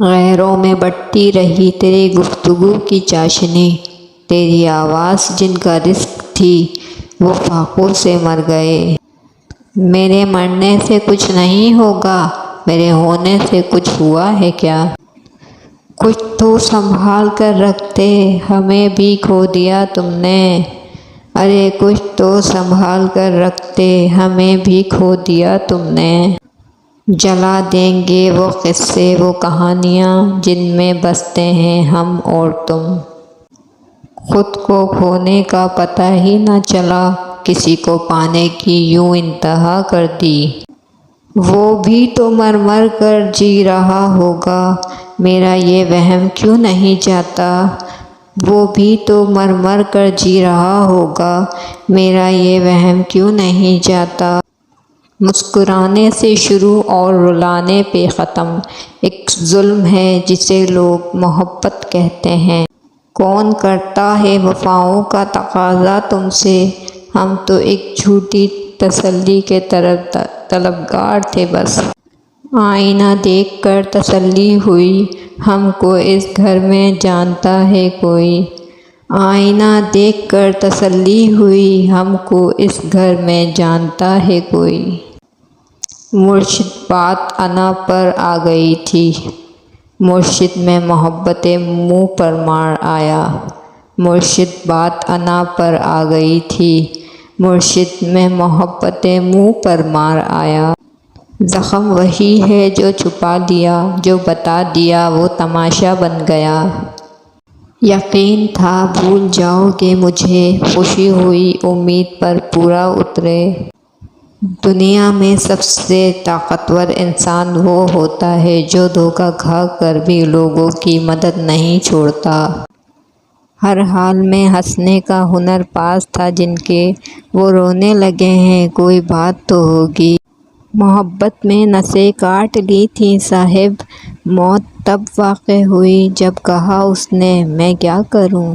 غیروں میں بٹتی رہی تیری گفتگو کی چاشنی، تیری آواز جن کا رزق تھی وہ فاقوں سے مر گئے۔ میرے مرنے سے کچھ نہیں ہوگا، میرے ہونے سے کچھ ہوا ہے کیا؟ کچھ تو سنبھال کر رکھتے، ہمیں بھی کھو دیا تم نے۔ ارے کچھ تو سنبھال کر رکھتے، ہمیں بھی کھو دیا تم نے۔ جلا دیں گے وہ قصے وہ کہانیاں جن میں بستے ہیں ہم اور تم۔ خود کو کھونے کا پتہ ہی نہ چلا، کسی کو پانے کی یوں انتہا کر دی۔ وہ بھی تو مر مر کر جی رہا ہوگا، میرا یہ وہم کیوں نہیں جاتا؟ وہ بھی تو مر مر کر جی رہا ہوگا، میرا یہ وہم کیوں نہیں جاتا؟ مسکرانے سے شروع اور رلانے پہ ختم، ایک ظلم ہے جسے لوگ محبت کہتے ہیں۔ کون کرتا ہے وفاؤں کا تقاضا تم سے، ہم تو ایک جھوٹی تسلی کے طلبگار تھے بس۔ آئینہ دیکھ کر تسلی ہوئی ہم کو اس گھر میں جانتا ہے کوئی۔ آئینہ دیکھ کر تسلی ہوئی ہم کو اس گھر میں جانتا ہے کوئی۔ مرشد بات انا پر آ گئی تھی، مرشد میں محبت منہ پر مار آیا۔ مرشد بات انا پر آ گئی تھی، مرشد میں محبت منہ پر مار آیا۔ زخم وہی ہے جو چھپا لیا، جو بتا دیا وہ تماشا بن گیا۔ یقین تھا بھول جاؤ گے مجھے، خوشی ہوئی امید پر پورا اترے۔ دنیا میں سب سے طاقتور انسان وہ ہوتا ہے جو دھوکہ کھا کر بھی لوگوں کی مدد نہیں چھوڑتا۔ ہر حال میں ہنسنے کا ہنر پاس تھا جن کے، وہ رونے لگے ہیں کوئی بات تو ہوگی۔ محبت میں نسیں کاٹ لی تھیں صاحب، موت تب واقع ہوئی جب کہا اس نے میں کیا کروں۔